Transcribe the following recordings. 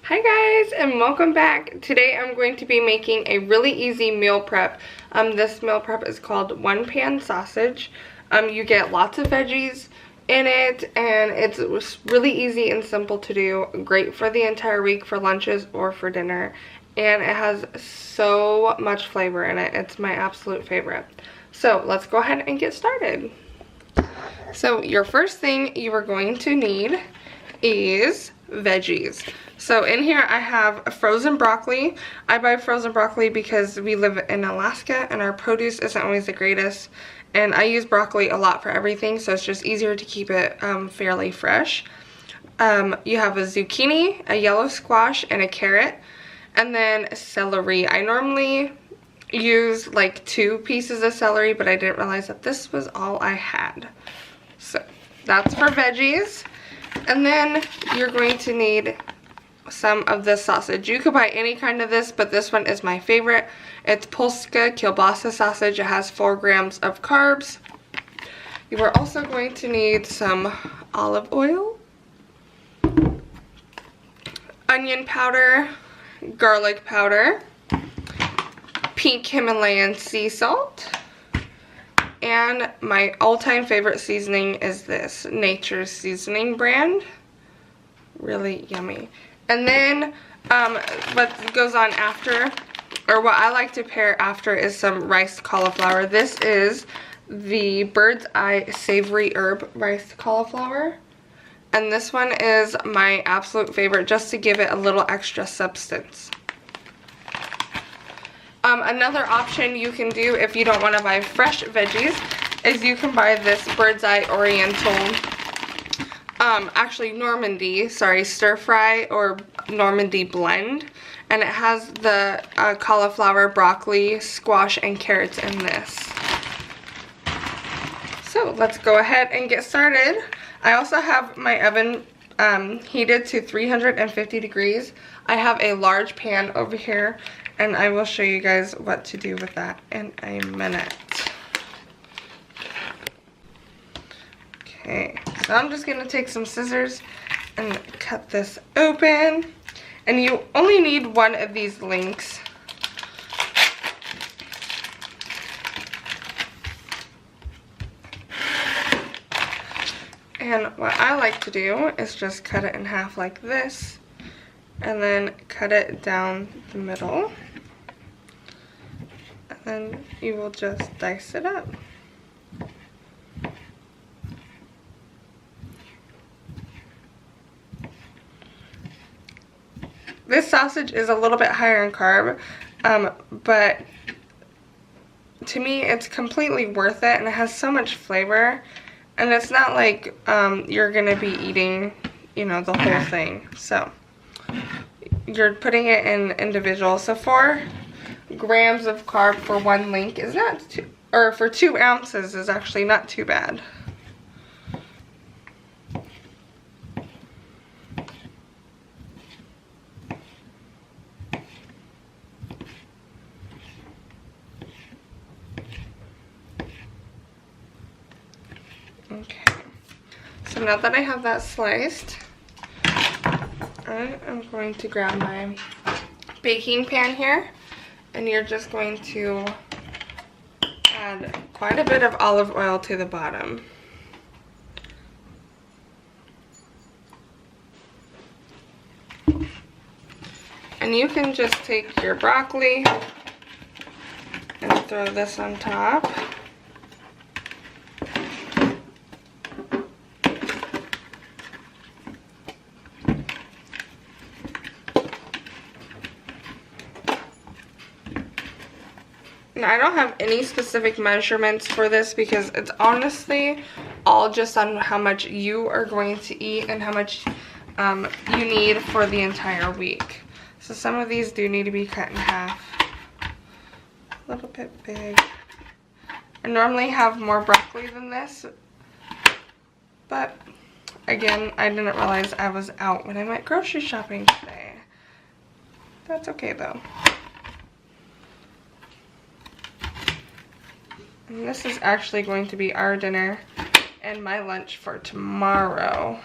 Hi guys, and welcome back. Today I'm going to be making a really easy meal prep. This meal prep is called one pan sausage. You get lots of veggies in it, and it's really easy and simple to do. Great for the entire week for lunches or for dinner, and it has so much flavor in it. It's my absolute favorite. So let's go ahead and get started. So your first thing you are going to need is veggies. So in here I have frozen broccoli. I buy frozen broccoli because we live in Alaska and our produce isn't always the greatest, and I use broccoli a lot for everything, so it's just easier to keep it fairly fresh. You have a zucchini, a yellow squash, and a carrot, and then celery. I normally use like 2 pieces of celery, but I didn't realize that this was all I had. So that's for veggies. And then you're going to need some of this sausage. You could buy any kind of this, but this one is my favorite. It's Polska kielbasa sausage. It has 4 grams of carbs. You are also going to need some olive oil, onion powder, garlic powder, pink Himalayan sea salt, and my all-time favorite seasoning is this Nature's Seasoning brand. Really yummy. And then what goes on after, or what I like to pair after, is some riced cauliflower. This is the Bird's Eye Savory Herb Riced Cauliflower. And this one is my absolute favorite, just to give it a little extra substance. Another option you can do if you don't want to buy fresh veggies is you can buy this Bird's Eye Oriental, actually Normandy, sorry, stir fry or Normandy blend. And it has the cauliflower, broccoli, squash, and carrots in this. So let's go ahead and get started. I also have my oven heated to 350 degrees. I have a large pan over here, and I will show you guys what to do with that in a minute. Okay, so I'm just gonna take some scissors and cut this open. And you only need 1 of these links. And what I like to do is just cut it in half like this, and then cut it down the middle. And then you will just dice it up. This sausage is a little bit higher in carb, but to me it's completely worth it, and it has so much flavor. And it's not like you're gonna be eating, you know, the whole thing. So you're putting it in individual. So 4 grams of carb for 1 link is not too, or for 2 ounces is actually not too bad. Okay, so now that I have that sliced, I am going to grab my baking pan here, and you're just going to add quite a bit of olive oil to the bottom. And you can just take your broccoli and throw this on top. Now, I don't have any specific measurements for this because it's honestly all just on how much you are going to eat and how much you need for the entire week. So some of these do need to be cut in half. A little bit big. I normally have more broccoli than this, but again, I didn't realize I was out when I went grocery shopping today. That's okay though. And this is actually going to be our dinner and my lunch for tomorrow.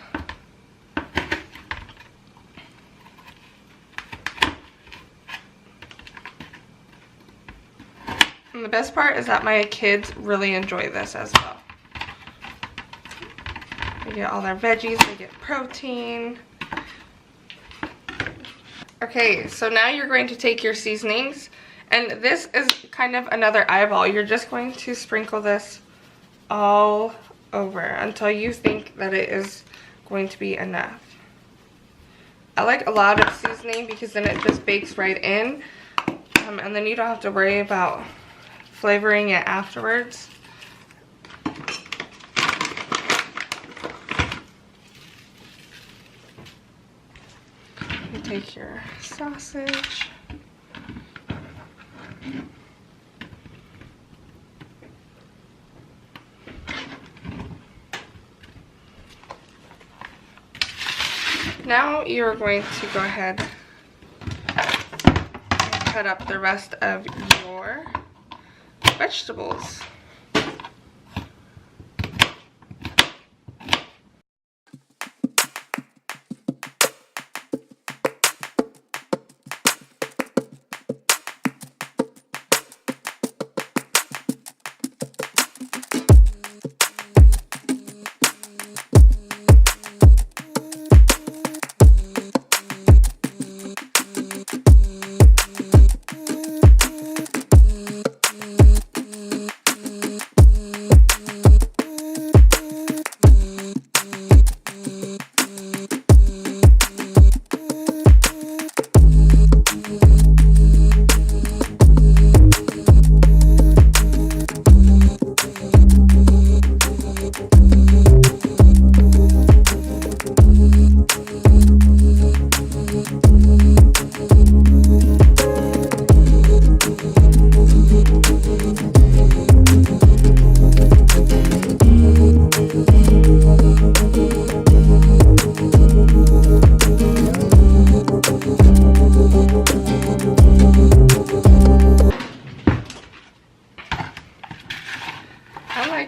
And the best part is that my kids really enjoy this as well. They get all their veggies, they get protein. Okay, so now you're going to take your seasonings, and this is kind of another eyeball. You're just going to sprinkle this all over until you think that it is going to be enough. I like a lot of seasoning because then it just bakes right in, and then you don't have to worry about flavoring it afterwards. You take your sausage. Now you're going to go ahead and cut up the rest of your vegetables.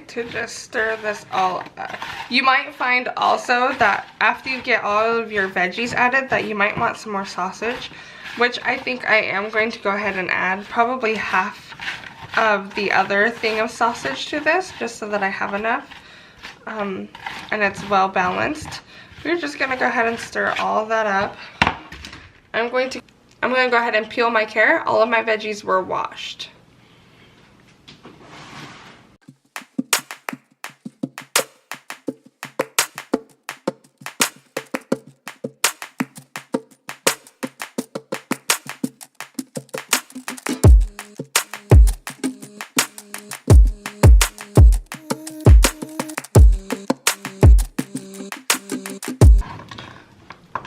To just stir this all up. You might find also that after you get all of your veggies added that you might want some more sausage, which I think I am going to go ahead and add probably half of the other thing of sausage to this, just so that I have enough and it's well balanced. We're just gonna go ahead and stir all of that up. I'm going to go ahead and peel my carrot. All of my veggies were washed.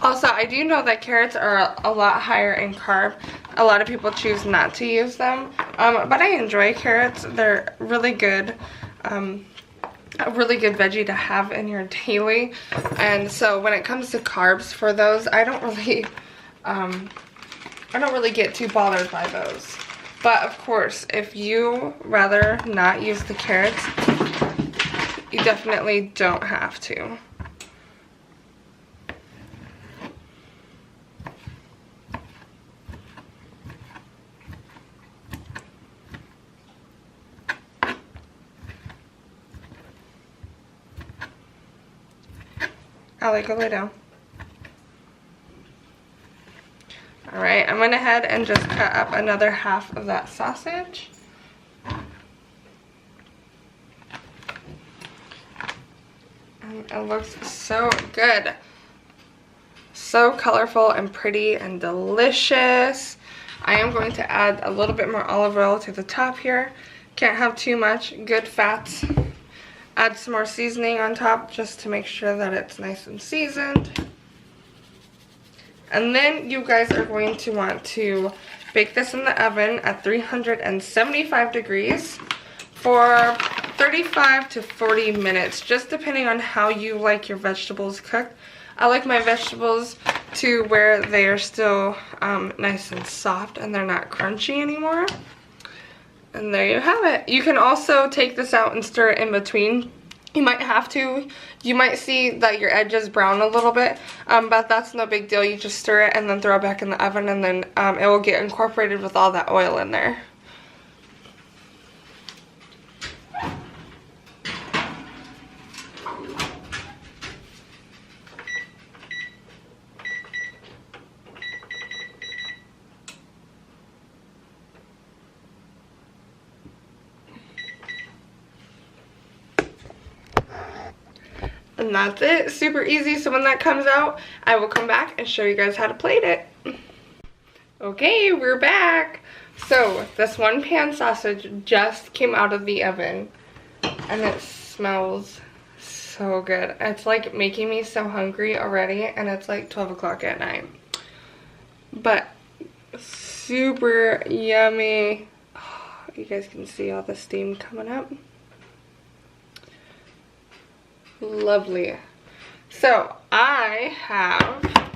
Also, I do know that carrots are a lot higher in carb. A lot of people choose not to use them, but I enjoy carrots. They're really good, a really good veggie to have in your daily. And so when it comes to carbs for those, I don't really get too bothered by those. But of course, if you rather not use the carrots, you definitely don't have to. Allie, go lay down. Alright, I went ahead and just cut up another half of that sausage. And it looks so good. So colorful and pretty and delicious. I am going to add a little bit more olive oil to the top here. Can't have too much. Good fats. Add some more seasoning on top just to make sure that it's nice and seasoned. And then you guys are going to want to bake this in the oven at 375 degrees for 35 to 40 minutes, just depending on how you like your vegetables cooked. I like my vegetables to where they are still nice and soft and they're not crunchy anymore. And there you have it. You can also take this out and stir it in between. You might have to. You might see that your edges brown a little bit, but that's no big deal. You just stir it and then throw it back in the oven, and then it will get incorporated with all that oil in there. And that's it. Super easy. So when that comes out, I will come back and show you guys how to plate it. Okay, we're back. So this one pan sausage just came out of the oven. And it smells so good. It's like making me so hungry already. And it's like 12 o'clock at night. But super yummy. Oh, you guys can see all the steam coming up. Lovely. So I have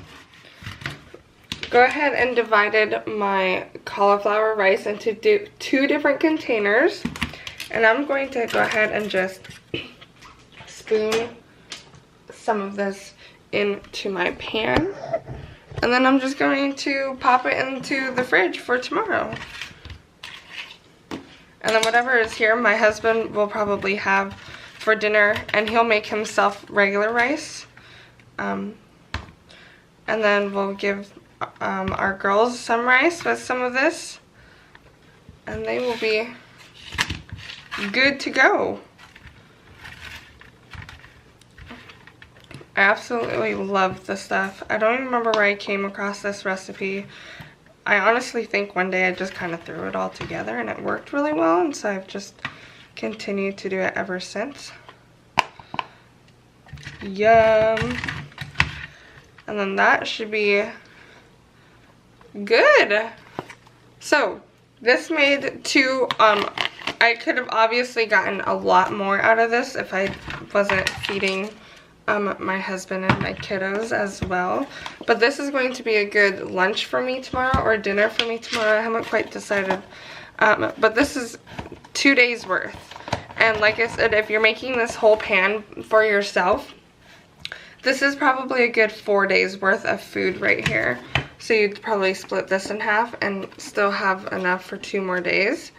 go ahead and divided my cauliflower rice into two different containers, and I'm going to go ahead and just spoon some of this into my pan, and then I'm just going to pop it into the fridge for tomorrow. And then whatever is here, my husband will probably have for dinner, and he'll make himself regular rice. And then we'll give our girls some rice with some of this, and they will be good to go. I absolutely love this stuff. I don't even remember where I came across this recipe. I honestly think one day I just kind of threw it all together and it worked really well, and so I've just continued to do it ever since. Yum. And then that should be good. So this made two, I could have obviously gotten a lot more out of this if I wasn't feeding my husband and my kiddos as well. But this is going to be a good lunch for me tomorrow, or dinner for me tomorrow. I haven't quite decided. But this is 2 days worth. And like I said, if you're making this whole pan for yourself, this is probably a good 4 days worth of food right here. So you'd probably split this in half and still have enough for 2 more days.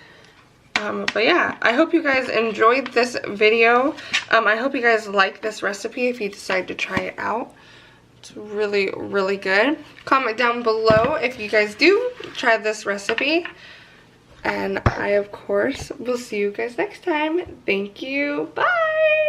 But yeah, I hope you guys enjoyed this video. I hope you guys like this recipe if you decide to try it out. It's really, really good. Comment down below if you guys do try this recipe. And I, of course, will see you guys next time. Thank you. Bye!